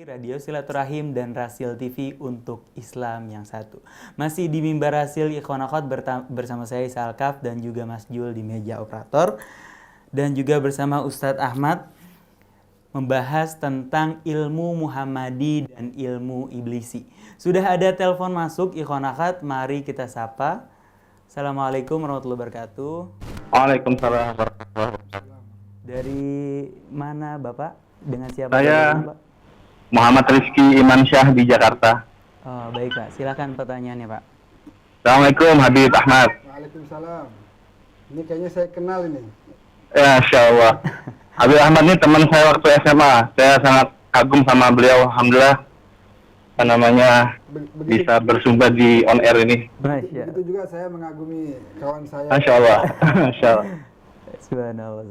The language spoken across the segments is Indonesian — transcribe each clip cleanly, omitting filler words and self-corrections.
Radio Silaturahim dan Rasil TV untuk Islam yang satu. Masih di Mimbar Rasil Ikhwan Akhwat bersama saya Isa Alkaf dan juga Mas Jul di meja operator. Dan juga bersama Ustadz Ahmad membahas tentang ilmu Muhammadi dan ilmu Iblisi. Sudah ada telepon masuk Ikhwan Akhwat, mari kita sapa. Assalamualaikum warahmatullahi wabarakatuh. Waalaikumsalam warahmatullahi wabarakatuh. Dari mana Bapak? Dengan siapa? Saya Pak? Muhammad Rizky Imansyah di Jakarta. Oh, baik Pak, silakan pertanyaannya Pak. Assalamualaikum Habib Ahmad. Waalaikumsalam. Ini kayaknya saya kenal ini. Ya, Insya Allah. Habib Ahmad ini teman saya waktu SMA. Saya sangat kagum sama beliau. Alhamdulillah bisa bersumber di on air ini. Begitu juga saya mengagumi kawan saya. Masya Allah. Masya Allah. Subhanallah.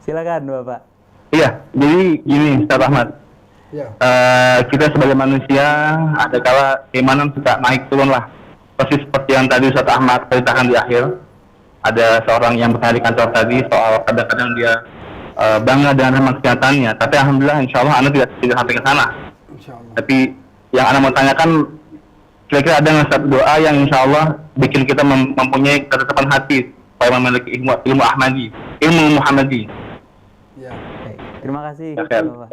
Silakan Bapak. Iya, jadi gini Ustaz Ahmad. Ya. Kita sebagai manusia ada kala keimanan suka naik turun lah. Persis seperti yang tadi Ustaz Ahmad ceritakan di akhir. Ada seorang yang bertanya di kantor tadi soal kadang-kadang dia bangga dengan kemaksiatannya. Tapi alhamdulillah insya Allah Anda tidak sampai ke sana. Tapi yang Anda mau tanyakan, kira-kira ada nggak satu doa yang insya Allah bikin kita mempunyai ketetapan hati supaya memiliki ilmu Ahmadi, ilmu Muhammadi. Ya. Terima kasih.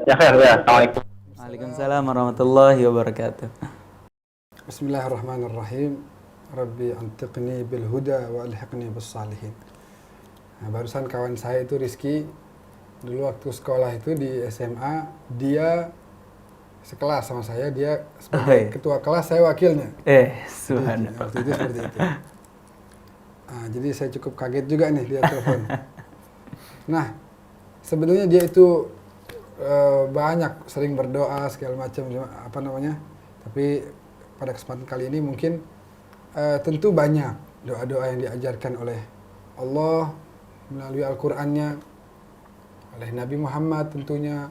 Ya, Assalamualaikum. Waalaikumsalam warahmatullahi wabarakatuh. Bismillahirrahmanirrahim. Rabbi antiqni bil huda wa alhiqni bis salihin. Nah, barusan kawan saya itu Rizky, dulu waktu sekolah itu di SMA, dia sekelas sama saya, dia sebagai ketua kelas, saya wakilnya. Subhanallah. Waktu itu seperti itu. Nah, jadi saya cukup kaget juga nih dia telepon. Nah, sebenarnya dia itu banyak sering berdoa segala macam tapi pada kesempatan kali ini mungkin tentu banyak doa-doa yang diajarkan oleh Allah melalui Al-Qur'annya, oleh Nabi Muhammad tentunya,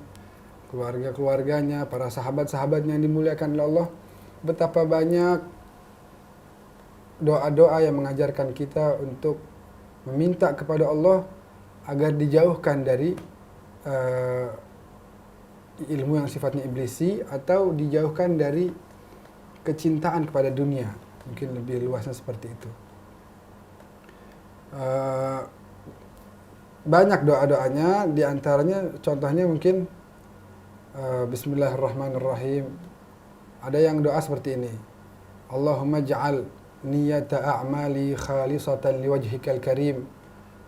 keluarga-keluarganya, para sahabat-sahabatnya yang dimuliakan oleh Allah. Betapa banyak doa-doa yang mengajarkan kita untuk meminta kepada Allah agar dijauhkan dari ilmu yang sifatnya iblisi atau dijauhkan dari kecintaan kepada dunia. Mungkin lebih luasnya seperti itu. Banyak doa-doanya, diantaranya contohnya mungkin Bismillahirrahmanirrahim. Ada yang doa seperti ini. Allahumma ja'al niyata a'mali khalisatan liwajhikal karim.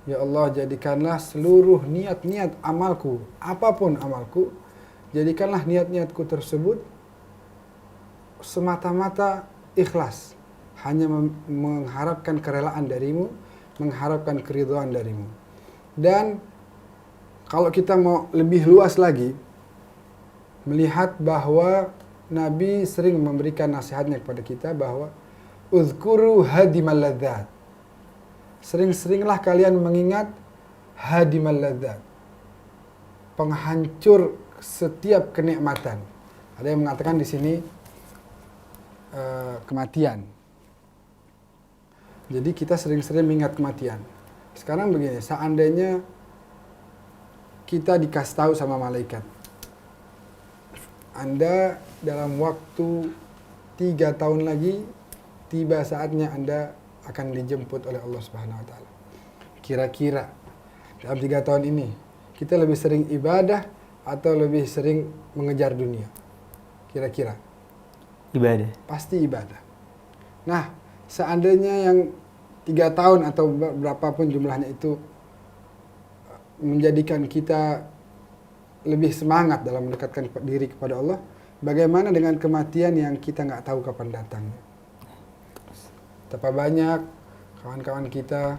Ya Allah, jadikanlah seluruh niat-niat amalku, apapun amalku, jadikanlah niat-niatku tersebut semata-mata ikhlas, hanya mengharapkan kerelaan darimu, mengharapkan keridhaan darimu. Dan kalau kita mau lebih luas lagi, melihat bahwa Nabi sering memberikan nasihatnya kepada kita bahwa uzkuru hadimal ladzat. Sering-seringlah kalian mengingat hadimal ladzat, penghancur setiap kenikmatan. Ada yang mengatakan di sini kematian. Jadi kita sering-sering mengingat kematian. Sekarang begini, seandainya kita dikasih tahu sama malaikat, Anda dalam waktu 3 tahun lagi tiba saatnya Anda akan dijemput oleh Allah Subhanahu wa taala. Kira-kira dalam 3 tahun ini kita lebih sering ibadah atau lebih sering mengejar dunia? Kira-kira Ibadah. pasti ibadah. Nah, seandainya yang 3 tahun atau berapapun jumlahnya itu menjadikan kita lebih semangat dalam mendekatkan diri kepada Allah, bagaimana dengan kematian yang kita nggak tahu kapan datangnya? Betapa banyak kawan-kawan kita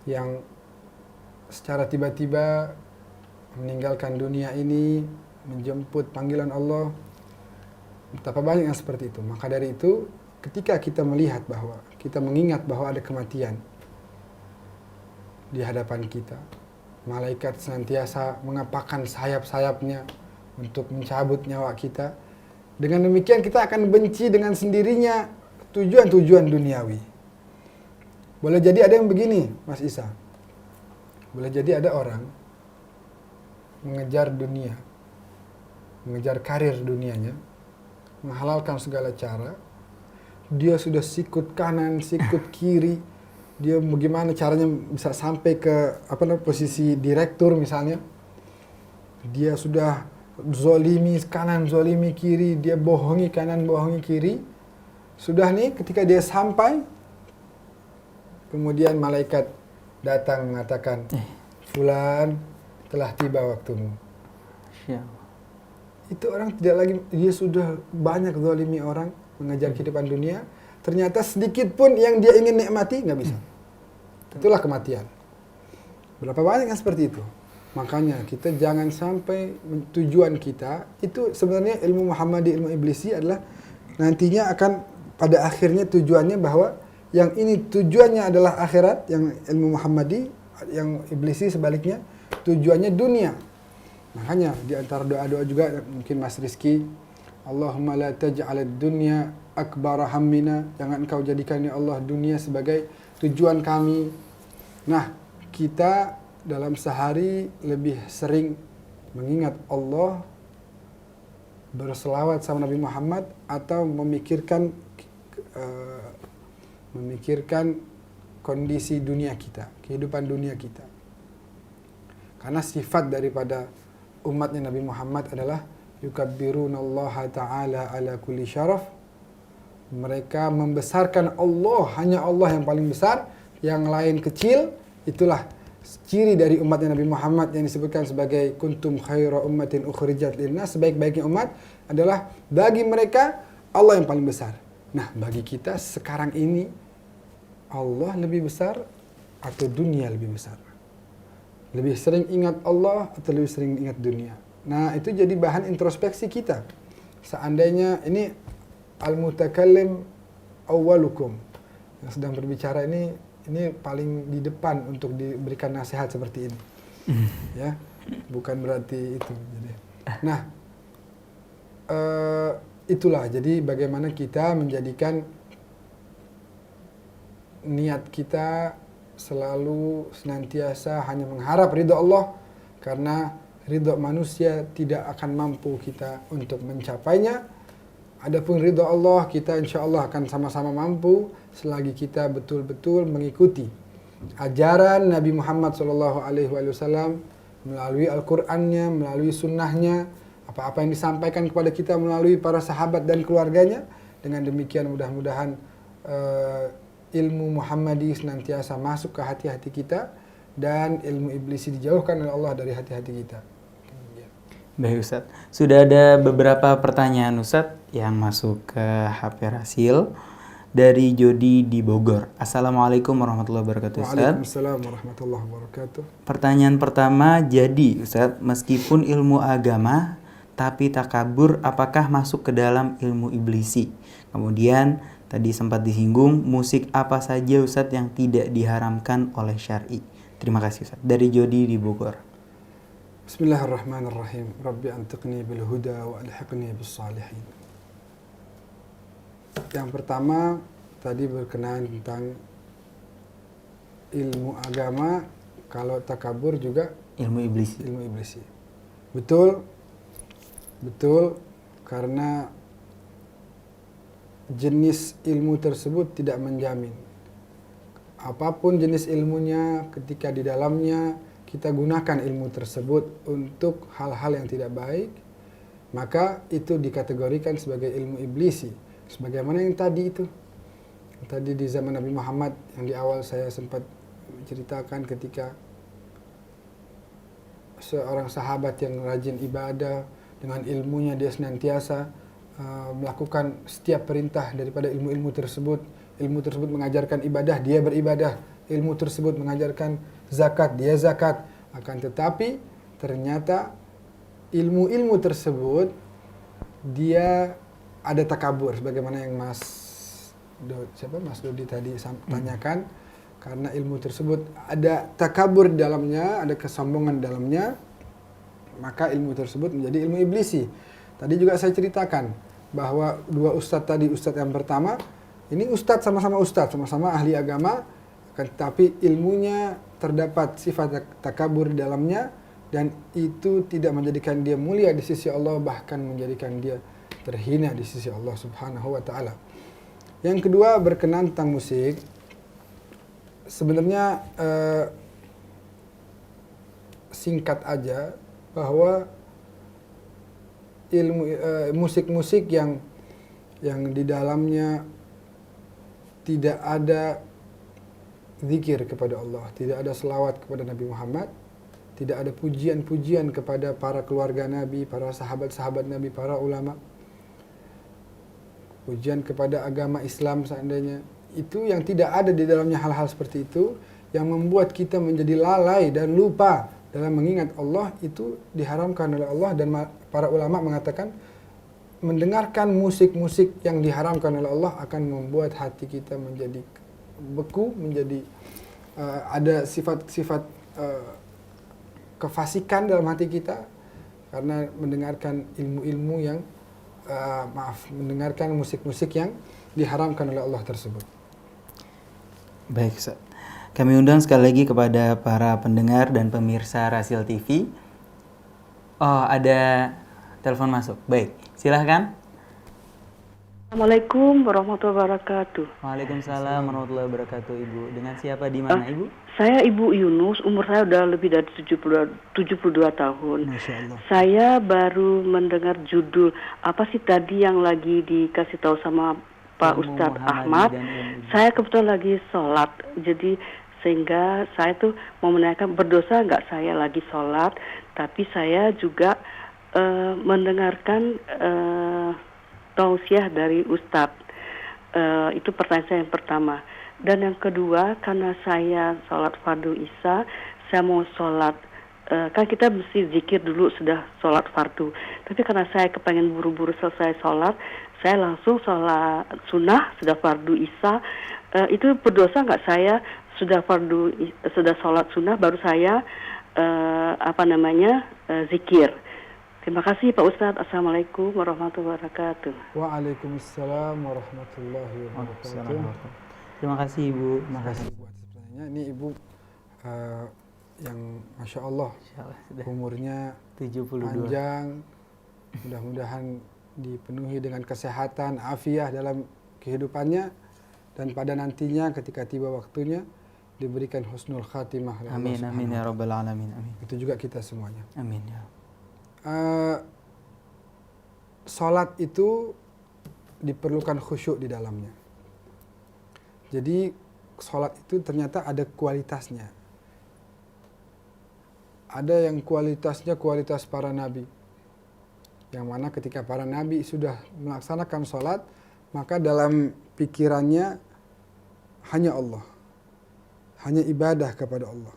yang secara tiba-tiba meninggalkan dunia ini, menjemput panggilan Allah. Betapa banyak yang seperti itu. Maka dari itu, ketika kita melihat bahwa, kita mengingat bahwa ada kematian di hadapan kita, malaikat senantiasa mengepakkan sayap-sayapnya untuk mencabut nyawa kita. Dengan demikian kita akan benci dengan sendirinya tujuan-tujuan duniawi. Boleh jadi ada yang begini, Mas Isa. Boleh jadi ada orang mengejar dunia, mengejar karir dunianya, menghalalkan segala cara. Dia sudah sikut kanan, sikut kiri. Dia bagaimana caranya bisa sampai ke posisi direktur misalnya. Dia sudah zolimi kanan, zolimi kiri. Dia bohongi kanan, bohongi kiri. Sudah nih ketika dia sampai, kemudian malaikat datang mengatakan, Fulan, telah tiba waktumu. Itu orang tidak lagi, dia sudah banyak zalimi orang, mengejar kehidupan dunia, ternyata sedikit pun yang dia ingin nikmati, nggak bisa. Itulah kematian. Berapa banyak yang seperti itu. Makanya kita jangan sampai tujuan kita, itu sebenarnya ilmu Muhammadi, ilmu iblisi adalah nantinya akan pada akhirnya tujuannya bahwa yang ini tujuannya adalah akhirat, yang ilmu Muhammadi, yang iblisi sebaliknya tujuannya dunia. Makanya di antara doa-doa juga mungkin Mas Rizky, Allahumma la taj'al ad-dunya akbara hammina, jangan engkau jadikan ya Allah dunia sebagai tujuan kami. Nah, kita dalam sehari lebih sering mengingat Allah, berselawat sama Nabi Muhammad, atau memikirkan kondisi dunia kita, kehidupan dunia kita. Karena sifat daripada umatnya Nabi Muhammad adalah yukabbirunallaha ta'ala ala kulli syaraf. Mereka membesarkan Allah, hanya Allah yang paling besar, yang lain kecil. Itulah ciri dari umatnya Nabi Muhammad yang disebutkan sebagai kuntum khaira ummatin ukhrijat linnas, sebaik-baiknya umat adalah bagi mereka Allah yang paling besar. Nah, bagi kita sekarang ini Allah lebih besar atau dunia lebih besar? Lebih sering ingat Allah atau lebih sering ingat dunia? Nah, itu jadi bahan introspeksi kita. Seandainya ini al-mutakallim awwalukum, yang sedang berbicara ini paling di depan untuk diberikan nasihat seperti ini. Ya, bukan berarti itu. Jadi, nah, itulah. Jadi bagaimana kita menjadikan niat kita selalu senantiasa hanya mengharap ridha Allah, karena ridha manusia tidak akan mampu kita untuk mencapainya. Adapun ridha Allah, kita insya Allah akan sama-sama mampu selagi kita betul-betul mengikuti ajaran Nabi Muhammad SAW melalui Al-Qur'annya, melalui sunnahnya, apa-apa yang disampaikan kepada kita melalui para sahabat dan keluarganya. Dengan demikian mudah-mudahan ilmu Muhammadi senantiasa masuk ke hati-hati kita dan ilmu iblisi dijauhkan oleh Allah dari hati-hati kita. Baik Ustadz, sudah ada beberapa pertanyaan Ustadz yang masuk ke HP Rasil dari Jody di Bogor. Assalamualaikum warahmatullahi wabarakatuh Ustadz. Waalaikumsalam warahmatullahi wabarakatuh. Pertanyaan pertama, jadi Ustadz, meskipun ilmu agama tapi takabur, apakah masuk ke dalam ilmu iblisi? Kemudian tadi sempat disinggung, musik apa saja Ustadz yang tidak diharamkan oleh syar'i? Terima kasih Ustadz. Dari Jody di Bogor. Bismillahirrahmanirrahim. Rabbi antiqni bil huda wa alhiqni bis salihin. Yang pertama tadi berkenaan tentang ilmu agama, kalau takabur juga Ilmu iblisi. ilmu iblisi. Betul, karena jenis ilmu tersebut tidak menjamin. Apapun jenis ilmunya, ketika di dalamnya kita gunakan ilmu tersebut untuk hal-hal yang tidak baik, maka itu dikategorikan sebagai ilmu iblisi. Sebagaimana yang tadi itu. Tadi di zaman Nabi Muhammad yang di awal saya sempat ceritakan, ketika seorang sahabat yang rajin ibadah, dengan ilmunya dia senantiasa melakukan setiap perintah daripada ilmu-ilmu tersebut. Ilmu tersebut mengajarkan ibadah, dia beribadah. Ilmu tersebut mengajarkan zakat, dia zakat. Akan tetapi ternyata ilmu-ilmu tersebut dia ada takabur, sebagaimana yang Mas Dodi tadi tanyakan. Karena ilmu tersebut ada takabur di dalamnya, ada kesombongan di dalamnya, maka ilmu tersebut menjadi ilmu iblisi. Tadi juga saya ceritakan bahwa dua ustadz tadi, ustadz yang pertama ini ustadz sama-sama ahli agama, tetapi ilmunya terdapat sifat takabur di dalamnya, dan itu tidak menjadikan dia mulia di sisi Allah, bahkan menjadikan dia terhina di sisi Allah Subhanahu wa taala. Yang kedua, berkenan tentang musik. Sebenarnya singkat aja bahwa ilmu musik-musik yang di dalamnya tidak ada zikir kepada Allah, tidak ada selawat kepada Nabi Muhammad, tidak ada pujian-pujian kepada para keluarga Nabi, para sahabat-sahabat Nabi, para ulama, pujian kepada agama Islam seandainya, itu yang tidak ada di dalamnya hal-hal seperti itu, yang membuat kita menjadi lalai dan lupa dalam mengingat Allah, itu diharamkan oleh Allah. Dan para ulama mengatakan mendengarkan musik-musik yang diharamkan oleh Allah akan membuat hati kita menjadi beku, menjadi ada sifat-sifat kefasikan dalam hati kita karena mendengarkan ilmu-ilmu yang mendengarkan musik-musik yang diharamkan oleh Allah tersebut. Baik, Ustaz. Kami undang sekali lagi kepada para pendengar dan pemirsa Rasil TV. Oh, ada telepon masuk. Baik, silahkan. Assalamualaikum warahmatullahi wabarakatuh. Waalaikumsalam warahmatullahi wabarakatuh, Ibu. Dengan siapa, di mana, Ibu? Saya Ibu Yunus, umur saya udah lebih dari 72 tahun. Masya Allah. Saya baru mendengar judul, apa sih tadi yang lagi dikasih tahu sama Pak Ilmu Ustadz Muhammadiyah Ahmad. dan ilmu. Saya kebetulan lagi sholat, jadi sehingga saya tuh mau menanyakan, berdosa nggak saya lagi sholat, tapi saya juga mendengarkan tausiah dari Ustadz. Itu pertanyaan saya yang pertama. Dan yang kedua, karena saya sholat fardu isya, saya mau sholat, kan kita mesti zikir dulu sudah sholat fardu. Tapi karena saya kepengen buru-buru selesai sholat, saya langsung sholat sunnah, sudah fardu isya. Itu berdosa nggak saya sudah sholat sunnah, baru saya zikir. Terima kasih Pak Ustadz. Assalamualaikum warahmatullahi wabarakatuh. Waalaikumsalam warahmatullahi wabarakatuh. Terima kasih, Ibu. Terima kasih. Ibu atas pertanyaannya. Ini Ibu yang Masya Allah Sudah umurnya 72. panjang, mudah-mudahan dipenuhi dengan kesehatan, afiah dalam kehidupannya, dan pada nantinya ketika tiba waktunya diberikan husnul khatimah oleh Allah Amin, amin Subhanahu ya wa rabbal alamin. Amin. Ta'ala. Itu juga kita semuanya. Amin ya. Salat itu diperlukan khusyuk di dalamnya. Jadi salat itu ternyata ada kualitasnya. Ada yang kualitasnya kualitas para nabi. Yang mana ketika para nabi sudah melaksanakan salat, maka dalam pikirannya hanya Allah. Hanya ibadah kepada Allah.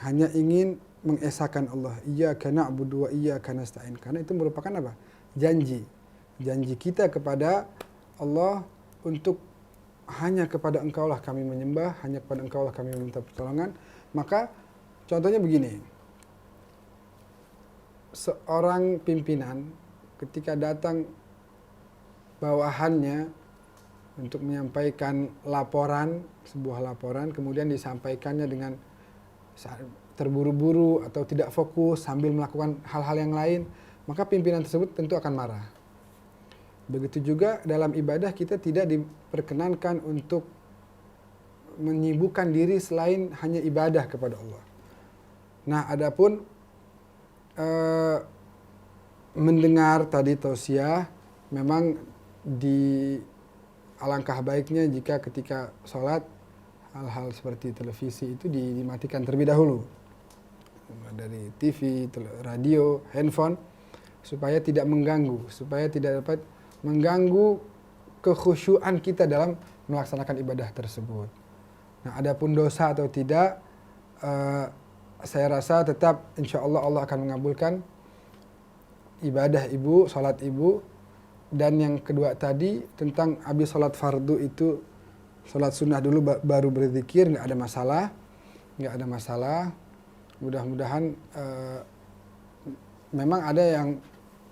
Hanya ingin mengesahkan Allah. Iyyaka na'budu wa iyyaka nasta'in. Karena itu merupakan apa? Janji. Janji kita kepada Allah untuk hanya kepada Engkaulah kami menyembah, hanya kepada Engkaulah kami meminta pertolongan. Maka contohnya begini. Seorang pimpinan ketika datang bawahannya untuk menyampaikan laporan, sebuah laporan, kemudian disampaikannya dengan terburu-buru atau tidak fokus sambil melakukan hal-hal yang lain, maka pimpinan tersebut tentu akan marah. Begitu juga dalam ibadah kita tidak diperkenankan untuk menyibukkan diri selain hanya ibadah kepada Allah. Nah, adapun mendengar tadi tausiah, memang alangkah baiknya jika ketika sholat hal-hal seperti televisi itu dimatikan terlebih dahulu, dari TV, radio, handphone, supaya tidak mengganggu, supaya tidak dapat mengganggu kekhusyuan kita dalam melaksanakan ibadah tersebut. Nah, adapun dosa atau tidak, saya rasa tetap insya Allah Allah akan mengabulkan ibadah ibu, salat ibu. Dan yang kedua tadi tentang habis salat fardu itu salat sunnah dulu baru berzikir, nggak ada masalah. Mudah-mudahan memang ada yang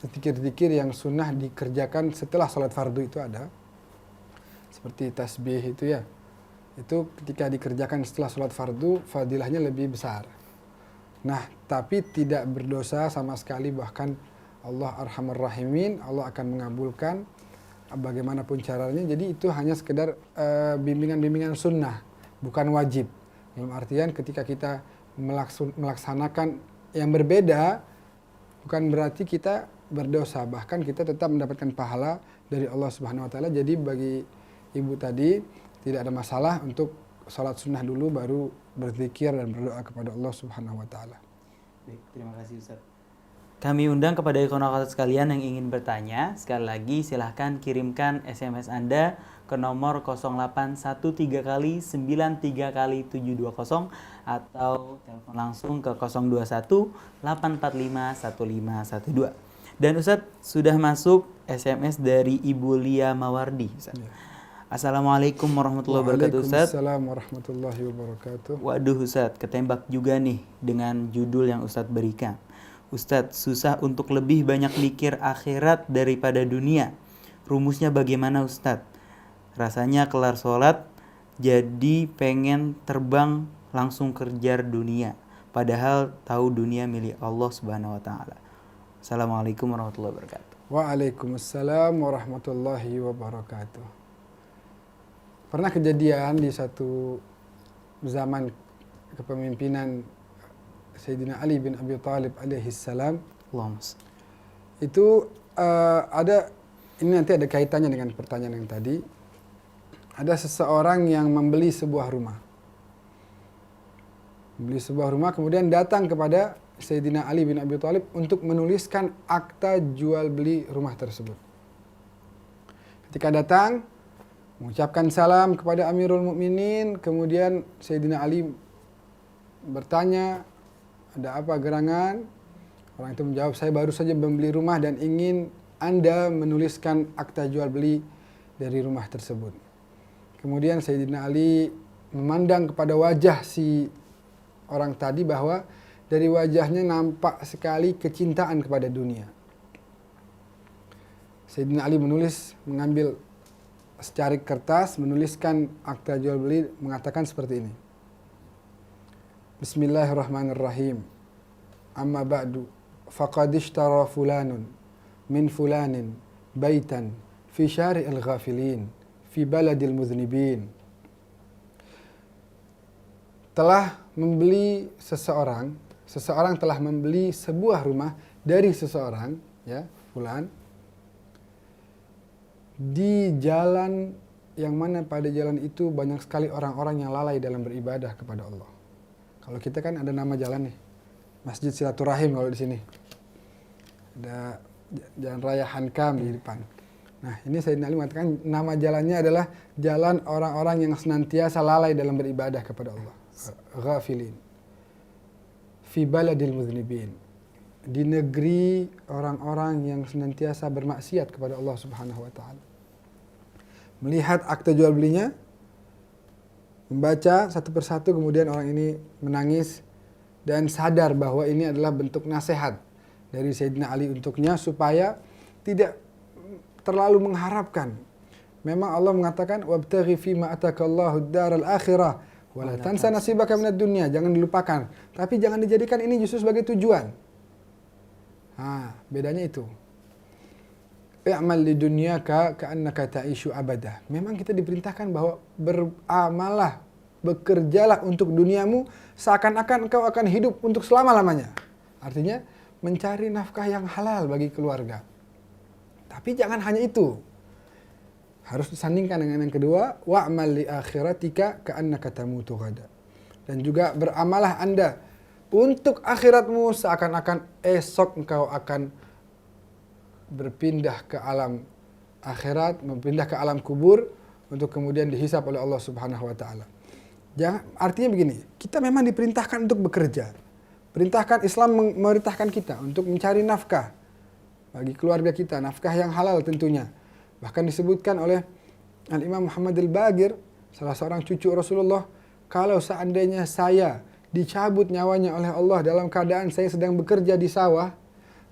zikir-zikir yang sunnah dikerjakan setelah salat fardu itu ada, seperti tasbih itu ya. Itu ketika dikerjakan setelah salat fardu, fadilahnya lebih besar. Nah, tapi tidak berdosa sama sekali, bahkan Allah Arhamar Rahimin, Allah akan mengabulkan bagaimanapun caranya. Jadi itu hanya sekedar bimbingan-bimbingan sunnah, bukan wajib. Dalam artian ketika kita melaksanakan yang berbeda, bukan berarti kita berdosa, bahkan kita tetap mendapatkan pahala dari Allah Subhanahu wa taala. Jadi bagi ibu tadi tidak ada masalah untuk salat sunnah dulu baru berzikir dan berdoa kepada Allah Subhanahu wa taala. Baik, terima kasih Ustaz. Kami undang kepada ikhwan-akhwat sekalian yang ingin bertanya. Sekali lagi silahkan kirimkan SMS Anda ke nomor 0813 kali 93 kali 720 atau telepon langsung ke 021 845 1512. Dan Ustadz sudah masuk SMS dari Ibu Lia Mawardi. Ustadz. Ya. Assalamualaikum warahmatullahi wabarakatuh Ustadz. Waalaikumsalam warahmatullahi wabarakatuh. Waduh Ustadz, ketembak juga nih dengan judul yang Ustadz berikan. Ustadz, susah untuk lebih banyak mikir akhirat daripada dunia. Rumusnya bagaimana Ustadz? Rasanya kelar sholat, jadi pengen terbang langsung kejar dunia. Padahal tahu dunia milik Allah Subhanahu wa Ta'ala. Assalamualaikum warahmatullahi wabarakatuh. Waalaikumsalam warahmatullahi wabarakatuh. Pernah kejadian di satu zaman kepemimpinan Sayyidina Ali bin Abi Thalib alaihi salam. Allahumma. Itu ini nanti ada kaitannya dengan pertanyaan yang tadi. Ada seseorang yang membeli sebuah rumah. Membeli sebuah rumah kemudian datang kepada Sayyidina Ali bin Abi Thalib untuk menuliskan akta jual beli rumah tersebut. Ketika datang, mengucapkan salam kepada Amirul Mukminin, kemudian Sayyidina Ali bertanya, ada apa gerangan? Orang itu menjawab, saya baru saja membeli rumah dan ingin Anda menuliskan akta jual beli dari rumah tersebut. Kemudian Sayyidina Ali memandang kepada wajah si orang tadi bahwa dari wajahnya nampak sekali kecintaan kepada dunia. Sayyidina Ali mengambil secarik kertas, menuliskan akta jual beli, mengatakan seperti ini. Bismillahirrahmanirrahim. Amma ba'du, faqad ishtara fulanun min fulanin baitan fi syari'il ghafilin fi baladil mudhnibin. Telah membeli seseorang telah membeli sebuah rumah dari seseorang, ya, fulan, di jalan yang mana pada jalan itu banyak sekali orang-orang yang lalai dalam beribadah kepada Allah. Kalau kita kan ada nama jalan nih, Masjid Silaturahim kalau di sini. Ada Jalan Raya Hankam di depan. Nah, ini Sayyidina Ali mengatakan nama jalannya adalah jalan orang-orang yang senantiasa lalai dalam beribadah kepada Allah. Ghafilin. Fi baladil mudhnibin. Di negeri orang-orang yang senantiasa bermaksiat kepada Allah Subhanahu wa taala. Melihat akta jual belinya, membaca satu persatu, kemudian orang ini menangis dan sadar bahwa ini adalah bentuk nasihat dari Sayyidina Ali untuknya supaya tidak terlalu mengharapkan. Memang Allah mengatakan wabtaghi fima atakallahu ad-daral akhirah wa la tansa nasibaka minad dunya, jangan dilupakan. Tapi jangan dijadikan ini justru sebagai tujuan. Bedanya itu. I'mal lidunyaka ka'annaka ta'ishu abada. Memang kita diperintahkan bahwa beramallah, bekerjalah untuk duniamu seakan-akan engkau akan hidup untuk selama-lamanya. Artinya mencari nafkah yang halal bagi keluarga. Tapi jangan hanya itu. Harus disandingkan dengan yang kedua, wa'mal li akhiratika ka'annaka tamutu ghada. Dan juga beramalah Anda untuk akhiratmu seakan-akan esok engkau akan berpindah ke alam akhirat, berpindah ke alam kubur untuk kemudian dihisab oleh Allah Subhanahu wa taala. Artinya begini, kita memang diperintahkan untuk bekerja. Islam memerintahkan kita untuk mencari nafkah bagi keluarga kita, nafkah yang halal tentunya. Bahkan disebutkan oleh Al-Imam Muhammad Al-Bagir, salah seorang cucu Rasulullah, kalau seandainya saya dicabut nyawanya oleh Allah dalam keadaan saya sedang bekerja di sawah,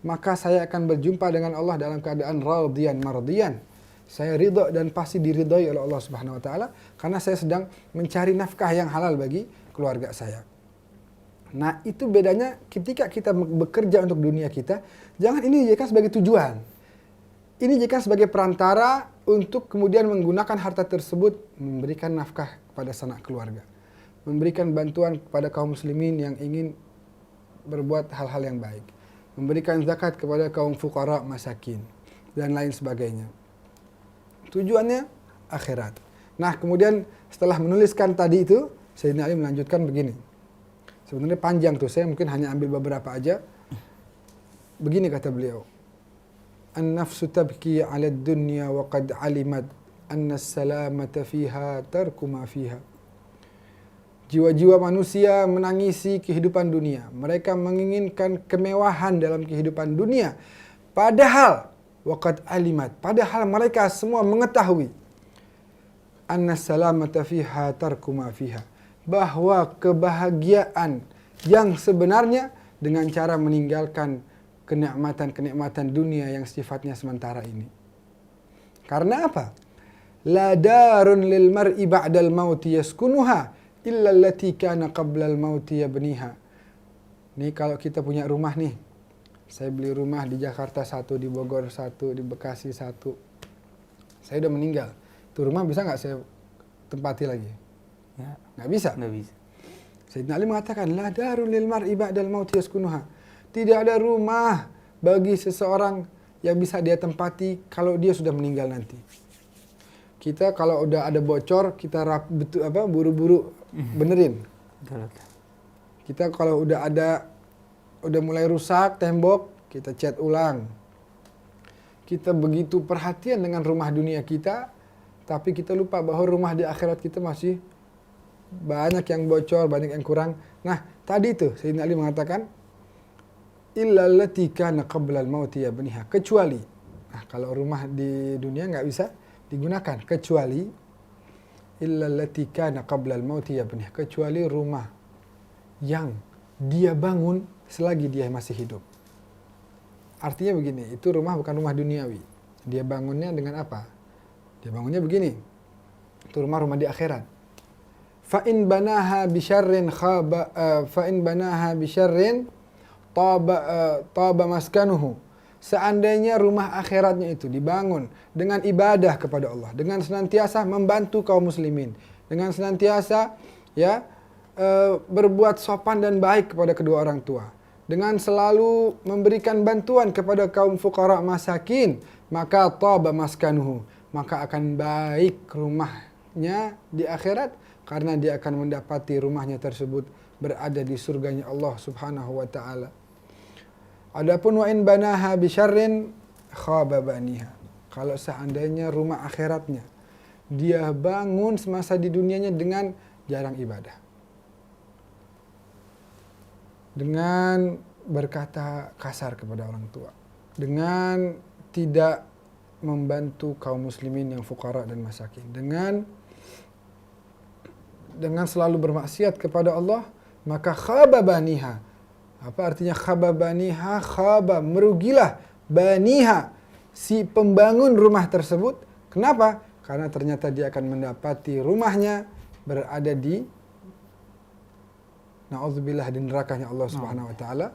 maka saya akan berjumpa dengan Allah dalam keadaan radiyan mardiyan. Saya ridha dan pasti diridhai oleh Allah Subhanahu wa taala karena saya sedang mencari nafkah yang halal bagi keluarga saya. Nah, itu bedanya ketika kita bekerja untuk dunia kita, jangan ini dijadikan sebagai tujuan. Ini dijadikan sebagai perantara untuk kemudian menggunakan harta tersebut memberikan nafkah kepada sanak keluarga, memberikan bantuan kepada kaum muslimin yang ingin berbuat hal-hal yang baik, memberikan zakat kepada kaum fuqara, masakin, dan lain sebagainya. Tujuannya akhirat. Nah, kemudian setelah menuliskan tadi itu, Sayyidina Ali melanjutkan begini. Sebenarnya panjang tuh, saya mungkin hanya ambil beberapa aja. Begini kata beliau. An-nafsu tabki 'ala ad-dunya wa qad 'alimat anna as-salamata fiha tarku ma fiha. Jiwa-jiwa manusia menangisi kehidupan dunia. Mereka menginginkan kemewahan dalam kehidupan dunia. Padahal waqad alimat, padahal mereka semua mengetahui anna salamata fiha tarku ma fiha, bahwa kebahagiaan yang sebenarnya dengan cara meninggalkan kenikmatan-kenikmatan dunia yang sifatnya sementara ini. Karena apa? La darun lil mar'i ba'dal mauti yaskunuha illa allati kana qablal mauti yabniha. Nih kalau kita punya rumah nih. Saya beli rumah di Jakarta satu, di Bogor satu, di Bekasi satu. Saya udah meninggal. Itu rumah bisa nggak saya tempati lagi? Ya, nggak bisa. nggak bisa. Sayyidina Ali mengatakan, la darun lil mar'i ba'dal mauti yaskunuha. Tidak ada rumah bagi seseorang yang bisa dia tempati kalau dia sudah meninggal nanti. Kita kalau udah ada bocor, kita buru-buru benerin. Kita kalau udah mulai rusak tembok, kita cat ulang. Kita begitu perhatian dengan rumah dunia kita, tapi kita lupa bahwa rumah di akhirat kita masih banyak yang bocor, banyak yang kurang. Nah, tadi itu Sayyidina Ali mengatakan, illa allati kana qabla al-mauti yabniha, kecuali. Nah, kalau rumah di dunia nggak bisa digunakan, kecuali illa allati kana qabla al-mauti yabniha, kecuali rumah yang dia bangun selagi dia masih hidup. Artinya begini, itu rumah bukan rumah duniawi. Dia bangunnya dengan apa? Dia bangunnya begini. Itu rumah di akhirat. Fa in banaha bi syarrin taba maskanuhu. Seandainya rumah akhiratnya itu dibangun dengan ibadah kepada Allah, dengan senantiasa membantu kaum muslimin, dengan senantiasa berbuat sopan dan baik kepada kedua orang tua, dengan selalu memberikan bantuan kepada kaum fuqara masakin, maka taba maskanuhu, maka akan baik rumahnya di akhirat karena dia akan mendapati rumahnya tersebut berada di surganya Allah Subhanahu wa taala. Adapun wa in banaha bi syarrin khaba baniha. Kalau seandainya rumah akhiratnya dia bangun semasa di dunianya dengan jarang ibadah, dengan berkata kasar kepada orang tua, dengan tidak membantu kaum muslimin yang fuqara dan masakin, dengan selalu bermaksiat kepada Allah, maka khaba baniha. Apa artinya khaba baniha? Khaba, merugilah baniha, si pembangun rumah tersebut. Kenapa? Karena ternyata dia akan mendapati rumahnya berada di na'udzubillah di nerakanya Allah Subhanahu wa taala.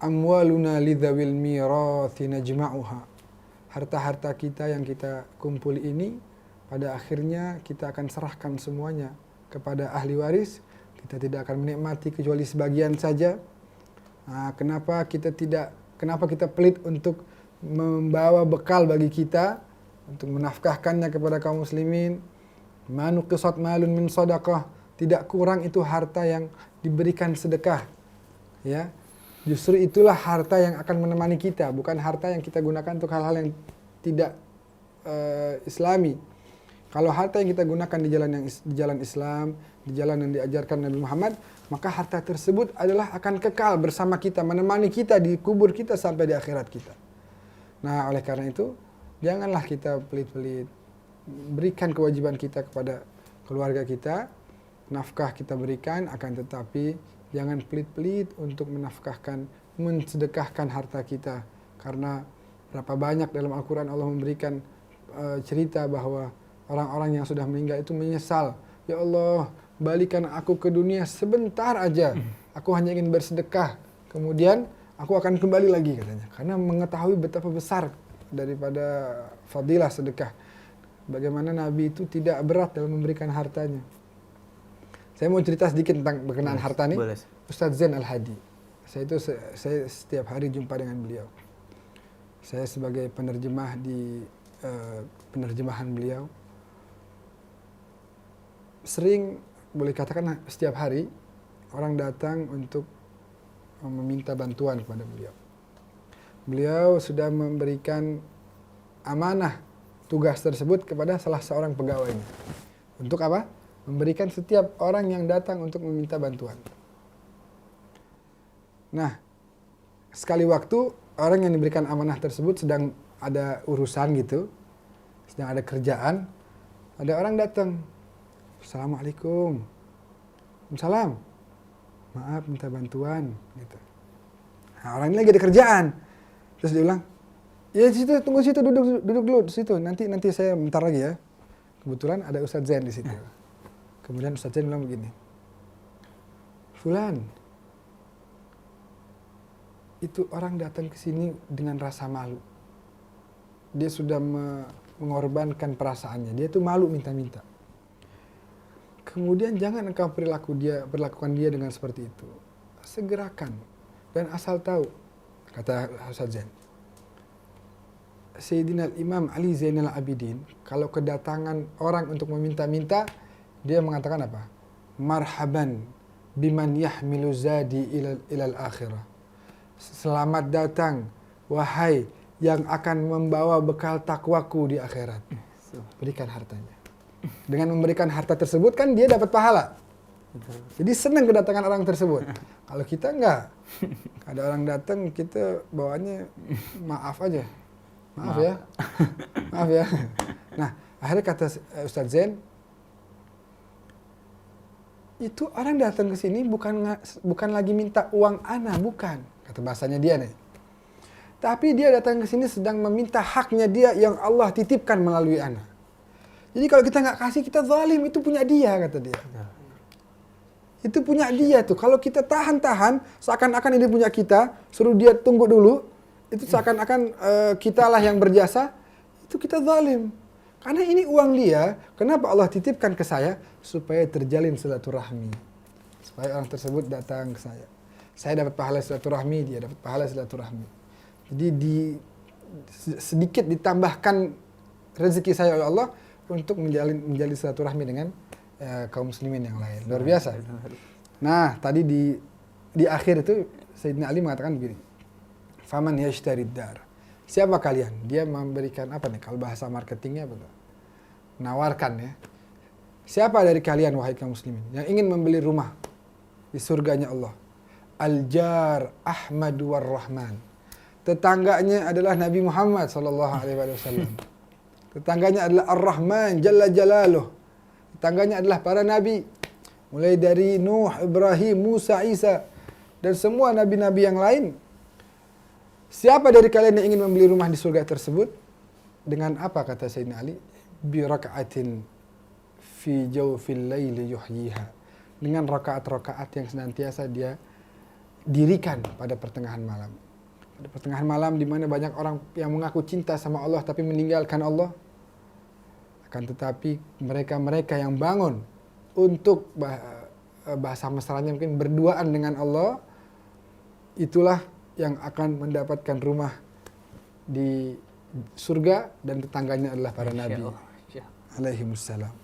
Amwaluna lidzawil mirathi najma'uha. Harta-harta kita yang kita kumpul ini pada akhirnya kita akan serahkan semuanya kepada ahli waris. Kita tidak akan menikmati kecuali sebagian saja. Nah, kenapa kita pelit untuk membawa bekal bagi kita untuk menafkahkannya kepada kaum muslimin? Manuqisat malun min sadaqah, tidak kurang itu harta yang diberikan sedekah. Ya. Justru itulah harta yang akan menemani kita, bukan harta yang kita gunakan untuk hal-hal yang tidak islami. Kalau harta yang kita gunakan di jalan Islam, di jalan yang diajarkan Nabi Muhammad, maka harta tersebut adalah akan kekal bersama kita, menemani kita di kubur kita sampai di akhirat kita. Nah, oleh karena itu, janganlah kita pelit-pelit. Berikan kewajiban kita kepada keluarga kita, nafkah kita berikan, akan tetapi jangan pelit-pelit untuk mensedekahkan harta kita. Karena berapa banyak dalam Al-Quran Allah memberikan cerita bahwa orang-orang yang sudah meninggal itu menyesal. Ya Allah, balikan aku ke dunia sebentar aja. Aku hanya ingin bersedekah. Kemudian aku akan kembali lagi katanya. Karena mengetahui betapa besar daripada fadilah sedekah. Bagaimana Nabi itu tidak berat dalam memberikan hartanya. Saya mau cerita sedikit tentang berkenaan harta nih. Boleh. Ustadz Zain Al-Hadi. Saya setiap hari jumpa dengan beliau. Saya sebagai penerjemah di penerjemahan beliau. Sering, boleh katakan setiap hari, orang datang untuk meminta bantuan kepada beliau. Beliau sudah memberikan amanah tugas tersebut kepada salah seorang pegawainya. Untuk apa? Memberikan setiap orang yang datang untuk meminta bantuan. Nah, sekali waktu orang yang diberikan amanah tersebut sedang ada urusan gitu, sedang ada kerjaan, ada orang datang. Assalamualaikum. Waalaikumsalam. Maaf, minta bantuan gitu. Nah, orang ini lagi ada kerjaan. Terus dia bilang, ya situ, tunggu situ, duduk dulu di situ. Nanti saya bentar lagi ya. Kebetulan ada Ustadz Zain di situ. Kemudian Ustadz Zain bilang begini, Fulan, itu orang datang ke sini dengan rasa malu. Dia sudah mengorbankan perasaannya. Dia tuh malu minta-minta. Kemudian jangan engkau perlakukan dia dengan seperti itu. Segerakan. Dan asal tahu, kata Ustadz Zain, Sayyidina Imam Ali Zainal Abidin, kalau kedatangan orang untuk meminta-minta, dia mengatakan apa? Marhaban biman yahmilu zadi ilal akhirah. Selamat datang, wahai yang akan membawa bekal takwaku di akhirat. Berikan hartanya. Dengan memberikan harta tersebut kan dia dapat pahala. Jadi senang kedatangan orang tersebut. Kalau kita enggak, ada orang datang kita bawaannya maaf aja. Maaf ya. Maaf ya. Nah, akhirnya kata Ustadz Zain, itu orang datang ke sini bukan lagi minta uang ana, bukan. Kata bahasanya dia nih. Tapi dia datang ke sini sedang meminta haknya dia yang Allah titipkan melalui ana. Jadi kalau kita nggak kasih, kita zalim, itu punya dia, kata dia. Itu punya dia tuh. Kalau kita tahan-tahan, seakan-akan ini punya kita, suruh dia tunggu dulu, itu seakan-akan kitalah yang berjasa, itu kita zalim. Karena ini uang dia, kenapa Allah titipkan ke saya? Supaya terjalin silaturahmi. Supaya orang tersebut datang ke saya. Saya dapat pahala silaturahmi, dia dapat pahala silaturahmi. Jadi sedikit ditambahkan rezeki saya oleh Allah untuk menjalin silaturahmi dengan kaum muslimin yang lain. Luar biasa. Nah, tadi di akhir itu Sayyidina Ali mengatakan begini. Faman yashtarid dar. Siapa kalian? Dia memberikan apa nih? Kalau bahasa marketingnya apa tuh? Menawarkan ya. Siapa dari kalian wahai kaum muslimin yang ingin membeli rumah di surganya Allah? Al-jar Ahmad war-Rahman. Tetangganya adalah Nabi Muhammad sallallahu alaihi wasallam. Tetangganya adalah Ar-Rahman Jalla Jalaluh. Tetangganya adalah para nabi. Mulai dari Nuh, Ibrahim, Musa, Isa dan semua nabi-nabi yang lain. Siapa dari kalian yang ingin membeli rumah di surga tersebut? Dengan apa kata Sayyidina Ali? Bi raka'atin fi jawfil laili yuhyiha. Dengan rakaat-rakaat yang senantiasa dia dirikan pada pertengahan malam. Pada pertengahan malam di mana banyak orang yang mengaku cinta sama Allah tapi meninggalkan Allah. Akan tetapi mereka-mereka yang bangun untuk bahasa mesranya mungkin berduaan dengan Allah, itulah yang akan mendapatkan rumah di surga dan tetangganya adalah para nabi alaihimussalam.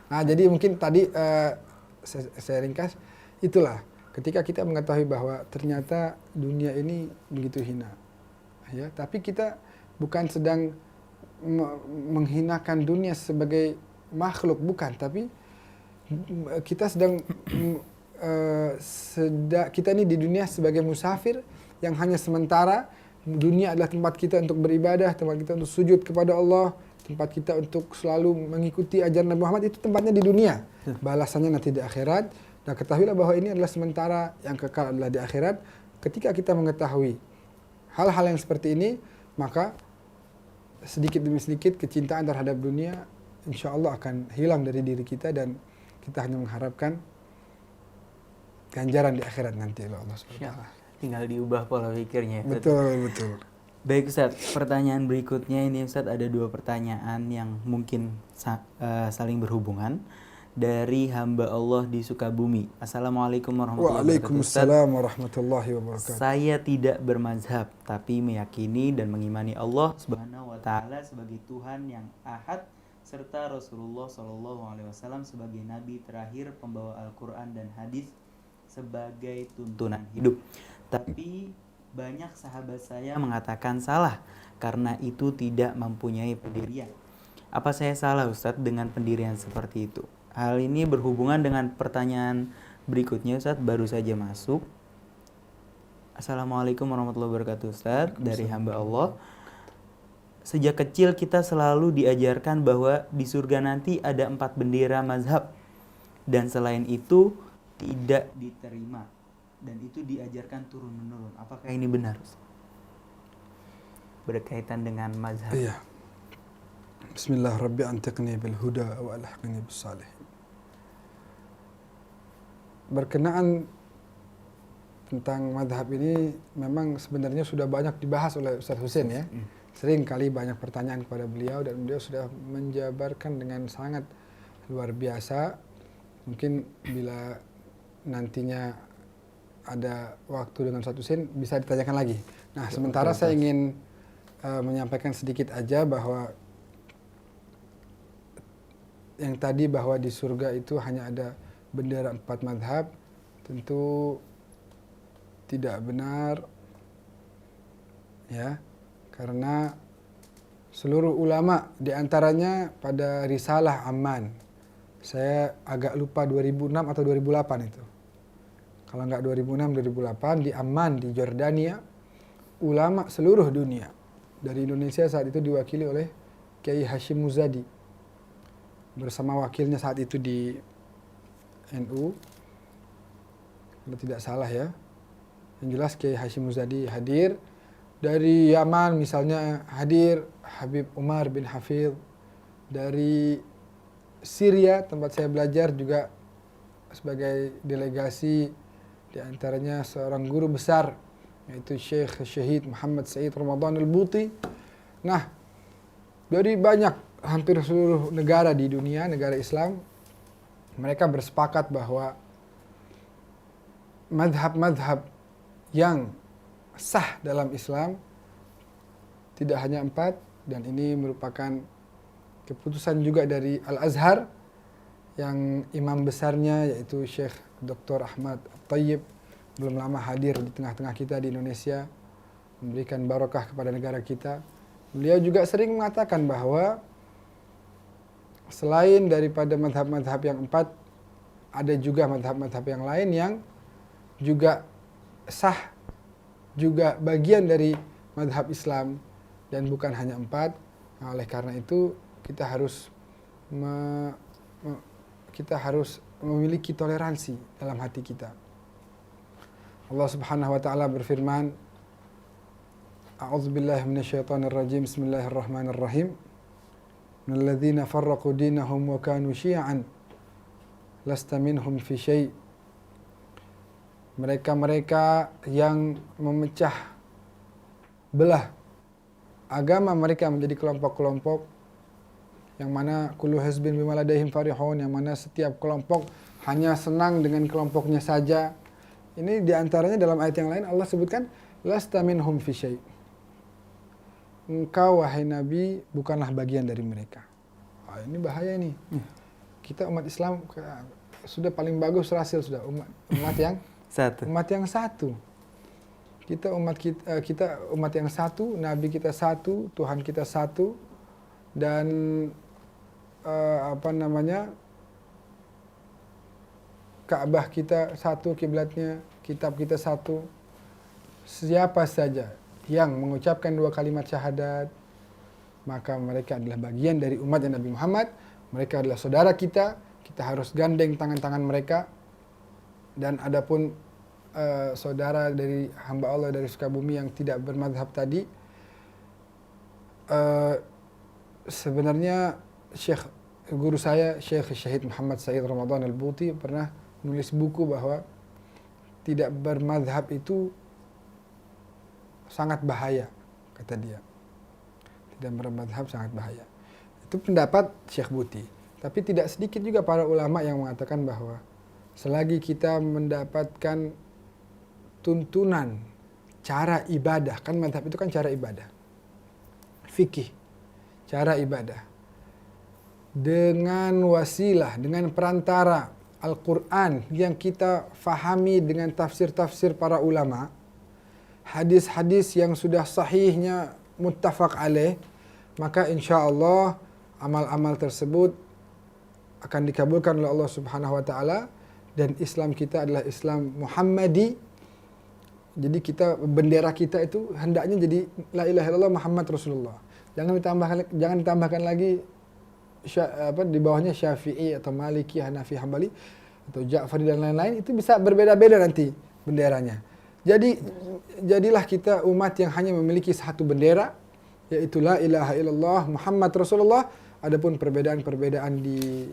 Nah, jadi mungkin tadi saya ringkas, itulah ketika kita mengetahui bahwa ternyata dunia ini begitu hina, ya, tapi kita bukan sedang menghinakan dunia sebagai makhluk, bukan, tapi kita sedang kita ini di dunia sebagai musafir yang hanya sementara. Dunia adalah tempat kita untuk beribadah, tempat kita untuk sujud kepada Allah, tempat kita untuk selalu mengikuti ajaran Nabi Muhammad, itu tempatnya di dunia. Balasannya nanti di akhirat. Dan ketahuilah bahwa ini adalah sementara, yang kekal adalah di akhirat. Ketika kita mengetahui hal-hal yang seperti ini, maka sedikit demi sedikit kecintaan terhadap dunia insya Allah akan hilang dari diri kita dan kita hanya mengharapkan ganjaran di akhirat nanti oleh Allah Subhanahu wa taala. Tinggal diubah pola pikirnya. Betul, betul. Baik Ustaz, pertanyaan berikutnya ini Ustaz, ada 2 pertanyaan yang mungkin saling berhubungan dari hamba Allah di Sukabumi. Assalamualaikum warahmatullahi wabarakatuh. Waalaikumsalam warahmatullahi wabarakatuh. Saya tidak bermazhab, tapi meyakini dan mengimani Allah Subhanahu wa taala sebagai Tuhan yang Ahad serta Rasulullah Shallallahu alaihi wasallam sebagai nabi terakhir pembawa Al-Qur'an dan hadis sebagai tuntunan hidup. Tapi banyak sahabat saya mengatakan salah karena itu tidak mempunyai pendirian. Apa saya salah Ustadz dengan pendirian seperti itu? Hal ini berhubungan dengan pertanyaan berikutnya Ustadz, baru saja masuk. Assalamualaikum warahmatullahi wabarakatuh Ustadz, dari hamba Allah. Sejak kecil kita selalu diajarkan bahwa di surga nanti ada 4 bendera mazhab. Dan selain itu tidak diterima. Dan itu diajarkan turun-menurun. Apakah ini benar Ustadz? Berkaitan dengan mazhab. Iya. Bismillah Rabbi antiqni bil huda wa alhaqni bis salihin. Berkenaan tentang mazhab ini memang sebenarnya sudah banyak dibahas oleh Ustaz Husain ya. Sering kali banyak pertanyaan kepada beliau dan beliau sudah menjabarkan dengan sangat luar biasa. Mungkin bila nantinya ada waktu dengan Ustaz Husain bisa ditanyakan lagi. Nah, sementara saya ingin menyampaikan sedikit aja bahwa yang tadi bahwa di surga itu hanya ada bendera 4 mazhab, tentu tidak benar ya, karena seluruh ulama diantaranya pada risalah Amman, saya agak lupa 2006 atau 2008 itu, kalau nggak 2006-2008 di Amman di Jordania, ulama seluruh dunia dari Indonesia saat itu diwakili oleh Kiai Hashim Muzadi bersama wakilnya saat itu di NU, kalau tidak salah ya. Yang jelas Kiai Hashim Muzadi hadir. Dari Yaman misalnya hadir Habib Umar bin Hafidh. Dari Syria tempat saya belajar juga sebagai delegasi, di antaranya seorang guru besar yaitu Syekh Syahid Muhammad Said Ramadan Al-Buti. Nah, dari banyak hampir seluruh negara di dunia, negara Islam, mereka bersepakat bahwa madhab-madhab yang sah dalam Islam tidak hanya 4, dan ini merupakan keputusan juga dari Al-Azhar yang imam besarnya yaitu Syekh Dr. Ahmad At-Tayyib belum lama hadir di tengah-tengah kita di Indonesia, memberikan barokah kepada negara kita. Beliau juga sering mengatakan bahwa selain daripada madhab-madhab yang 4, ada juga madhab-madhab yang lain yang juga sah, juga bagian dari madhab Islam dan bukan hanya 4. Nah, oleh karena itu kita harus memiliki toleransi dalam hati kita. Allah Subhanahu wa taala berfirman, A'udzubillahi minasyaitonirrajim. Bismillahirrahmanirrahim. Minalladzina farraqu dinahum wa kanu syi'an lasta minhum fi syai'. Mereka-mereka yang memecah belah agama mereka menjadi kelompok-kelompok, yang mana kullu hizbin bima ladaihim farihun, yang mana setiap kelompok hanya senang dengan kelompoknya saja. Ini diantaranya dalam ayat yang lain Allah sebutkan lasta minhum fi syai'. Engkau wahai Nabi bukanlah bagian dari mereka. Wah, ini bahaya nih. Kita umat Islam sudah paling bagus rasil, sudah umat yang satu. Kita umat yang satu, Nabi kita satu, Tuhan kita satu, dan Ka'bah kita satu, kiblatnya, kitab kita satu. Siapa saja yang mengucapkan 2 kalimat syahadat, maka mereka adalah bagian dari umat Nabi Muhammad. Mereka adalah saudara kita. Kita harus gandeng tangan-tangan mereka. Dan adapun saudara dari hamba Allah dari Sukabumi yang tidak bermadhab tadi, sebenarnya Syekh guru saya Syekh Syahid Muhammad Said Ramadan Al-Buti pernah nulis buku bahwa tidak bermadhab itu sangat bahaya, kata dia. Tidak bermadhab sangat bahaya. Itu pendapat Syekh Buti. Tapi tidak sedikit juga para ulama yang mengatakan bahwa selagi kita mendapatkan tuntunan cara ibadah, kan madhab itu kan cara ibadah, fikih, cara ibadah, dengan wasilah, dengan perantara Al-Quran yang kita fahami dengan tafsir-tafsir para ulama, hadis-hadis yang sudah sahihnya muttafaq alaih, maka insya Allah amal-amal tersebut akan dikabulkan oleh Allah Subhanahu wa taala, dan Islam kita adalah Islam Muhammadi. Jadi kita, bendera kita itu hendaknya jadi la ilaha illallah Muhammad Rasulullah. Jangan ditambahkan lagi di bawahnya Syafi'i atau Maliki, Hanafi, Hambali atau Ja'fari dan lain-lain. Itu bisa berbeda-beda nanti benderanya. Jadi jadilah kita umat yang hanya memiliki satu bendera, yaitu la ilaha illallah Muhammad Rasulullah. Adapun perbedaan-perbedaan di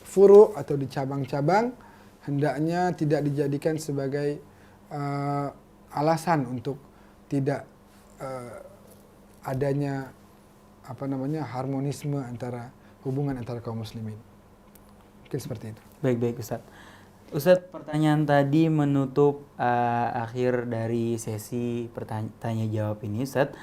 furu' atau di cabang-cabang hendaknya tidak dijadikan sebagai alasan untuk tidak adanya harmonisme hubungan antara kaum muslimin. Mungkin seperti itu. Baik Ustadz. Ustadz, pertanyaan tadi menutup akhir dari sesi tanya jawab ini, Ustadz.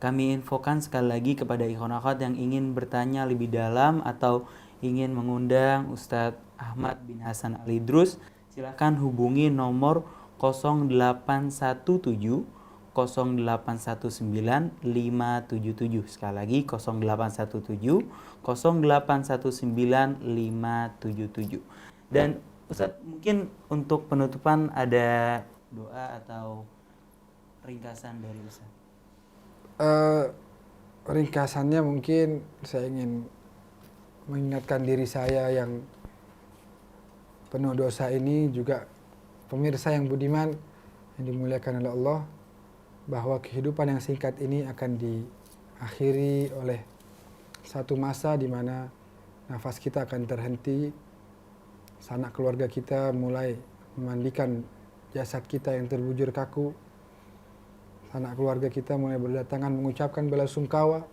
Kami infokan sekali lagi kepada ikhwan akhwat yang ingin bertanya lebih dalam atau ingin mengundang Ustadz Ahmad bin Hasan Al-Idrus, silakan hubungi nomor 0817 0819 577. Sekali lagi 0817 0819 577. Dan Ustadz, mungkin untuk penutupan ada doa atau ringkasan dari Ustadz? Ringkasannya mungkin saya ingin mengingatkan diri saya yang penuh dosa ini, juga pemirsa yang budiman yang dimuliakan oleh Allah, bahwa kehidupan yang singkat ini akan diakhiri oleh satu masa di mana nafas kita akan terhenti, sanak keluarga kita mulai memandikan jasad kita yang terbujur kaku, sanak keluarga kita mulai berdatangan mengucapkan belasungkawa,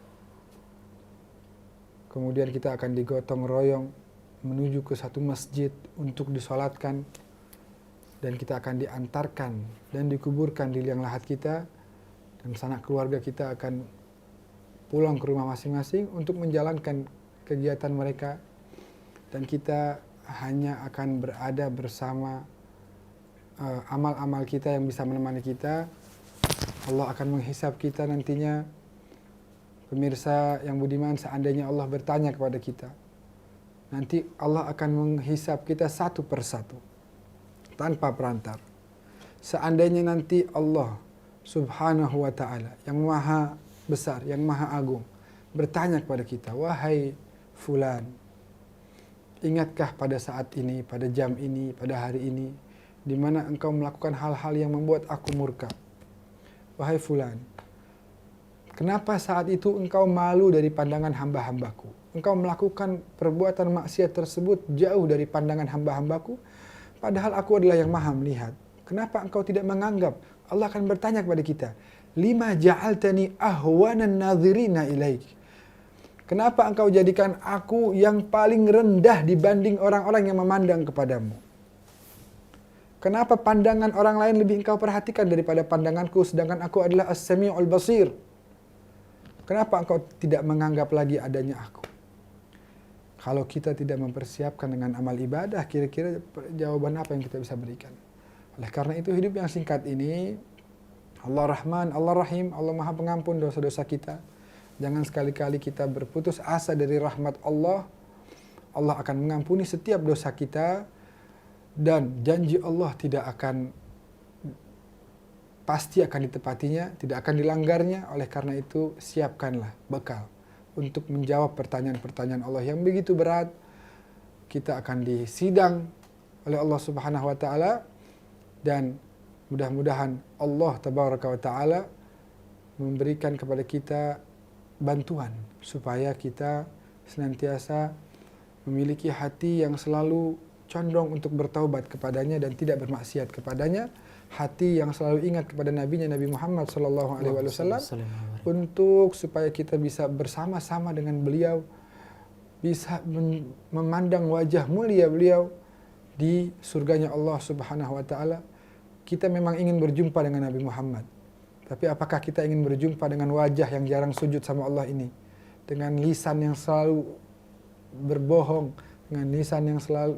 kemudian kita akan digotong royong menuju ke satu masjid untuk disolatkan, dan kita akan diantarkan dan dikuburkan di liang lahat kita, dan sanak keluarga kita akan pulang ke rumah masing-masing untuk menjalankan kegiatan mereka, dan kita hanya akan berada bersama amal-amal kita yang bisa menemani kita. Allah akan menghisab kita nantinya. Pemirsa yang budiman, seandainya Allah bertanya kepada kita, nanti Allah akan menghisab kita satu persatu tanpa perantar. Seandainya nanti Allah Subhanahu wa ta'ala yang maha besar, yang maha agung, bertanya kepada kita, wahai fulan, ingatkah pada saat ini, pada jam ini, pada hari ini, di mana engkau melakukan hal-hal yang membuat aku murka? Wahai fulan, kenapa saat itu engkau malu dari pandangan hamba-hambaku? Engkau melakukan perbuatan maksiat tersebut jauh dari pandangan hamba-hambaku, padahal aku adalah yang maha melihat. Kenapa engkau tidak menganggap? Allah akan bertanya kepada kita, lima ja'altani ahwanan nadhirina ilaik. Kenapa engkau jadikan aku yang paling rendah dibanding orang-orang yang memandang kepadamu? Kenapa pandangan orang lain lebih engkau perhatikan daripada pandanganku, sedangkan aku adalah as-sami'ul basir? Kenapa engkau tidak menganggap lagi adanya aku? Kalau kita tidak mempersiapkan dengan amal ibadah, kira-kira jawaban apa yang kita bisa berikan? Oleh karena itu, hidup yang singkat ini, Allah Rahman, Allah Rahim, Allah Maha Pengampun dosa-dosa kita. Jangan sekali-kali kita berputus asa dari rahmat Allah. Allah akan mengampuni setiap dosa kita, dan janji Allah pasti akan ditepatinya, tidak akan dilanggarnya. Oleh karena itu, siapkanlah bekal untuk menjawab pertanyaan-pertanyaan Allah yang begitu berat. Kita akan disidang oleh Allah Subhanahu wa ta'ala, dan mudah-mudahan Allah Tabaraka wa ta'ala memberikan kepada kita bantuan supaya kita senantiasa memiliki hati yang selalu condong untuk bertaubat kepadanya dan tidak bermaksiat kepadanya, hati yang selalu ingat kepada nabinya Nabi Muhammad SAW, untuk supaya kita bisa bersama-sama dengan beliau, bisa memandang wajah mulia beliau di surganya Allah Subhanahu wa taala. Kita memang ingin berjumpa dengan Nabi Muhammad, tapi apakah kita ingin berjumpa dengan wajah yang jarang sujud sama Allah ini, dengan lisan yang selalu berbohong, dengan lisan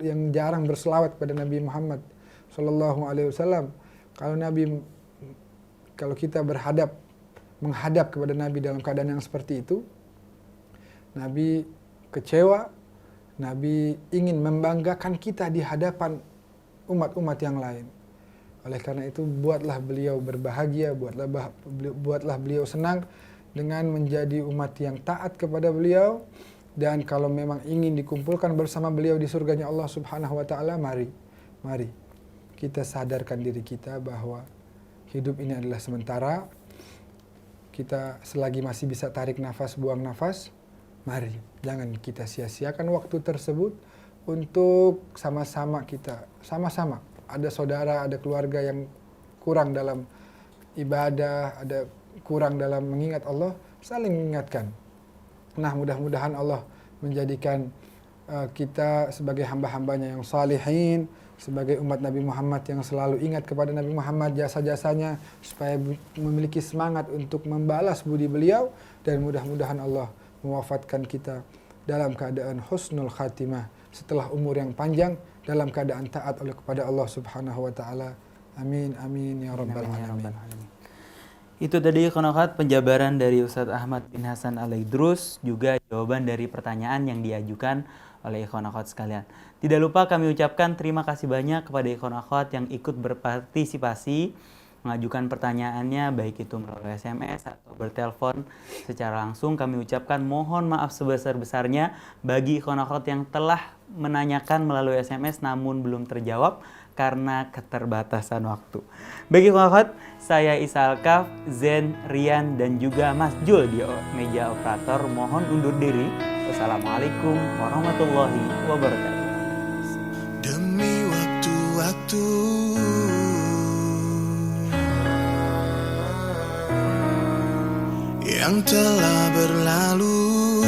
yang jarang berselawat kepada Nabi Muhammad sallallahu alaihi wasallam? Kalau kita menghadap kepada Nabi dalam keadaan yang seperti itu, Nabi kecewa, Nabi ingin membanggakan kita di hadapan umat-umat yang lain. Oleh karena itu, buatlah beliau berbahagia, buatlah beliau senang dengan menjadi umat yang taat kepada beliau. Dan kalau memang ingin dikumpulkan bersama beliau di surganya Allah Subhanahu wa taala, mari kita sadarkan diri kita bahwa hidup ini adalah sementara. Kita selagi masih bisa tarik nafas, buang nafas, mari jangan kita sia-siakan waktu tersebut untuk sama-sama ada saudara, ada keluarga yang kurang dalam ibadah, ada kurang dalam mengingat Allah, saling mengingatkan. Nah, mudah-mudahan Allah menjadikan kita sebagai hamba-hambanya yang salihin, sebagai umat Nabi Muhammad yang selalu ingat kepada Nabi Muhammad, jasa-jasanya, supaya memiliki semangat untuk membalas budi beliau, dan mudah-mudahan Allah mewafatkan kita dalam keadaan husnul khatimah, setelah umur yang panjang, dalam keadaan taat oleh kepada Allah Subhanahu wa taala. Amin amin ya rabbal alamin. Itu tadi konokat penjabaran dari Ustadz Ahmad bin Hasan Al-Idrus, juga jawaban dari pertanyaan yang diajukan oleh ikhwan akhwat sekalian. Tidak lupa kami ucapkan terima kasih banyak kepada ikhwan akhwat yang ikut berpartisipasi mengajukan pertanyaannya, baik itu melalui SMS atau bertelepon secara langsung. Kami ucapkan mohon maaf sebesar-besarnya bagi ikhwan akhwat yang telah menanyakan melalui SMS namun belum terjawab karena keterbatasan waktu. Bagi ikhwan akhwat, saya Isa Alkaf, Zen, Rian, dan juga Mas Jul di meja operator mohon undur diri. Wassalamualaikum warahmatullahi wabarakatuh. Demi waktu-waktu yang telah berlalu,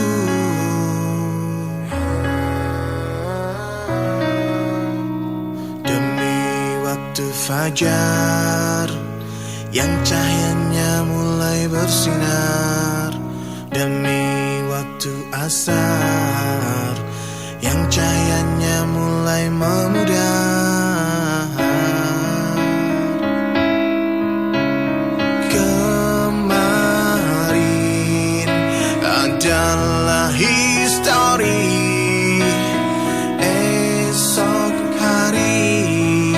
demi waktu fajar yang cahayanya mulai bersinar, demi waktu asar yang cahayanya mulai memudar. Kemarin adalah histori, esok hari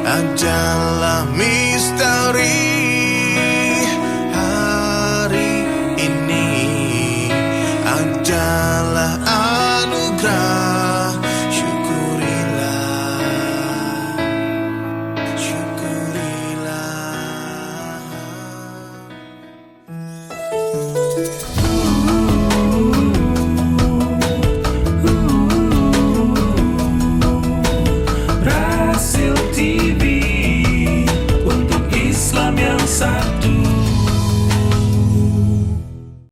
adalah misteri. Hari ini adalah anugerah, syukurilah.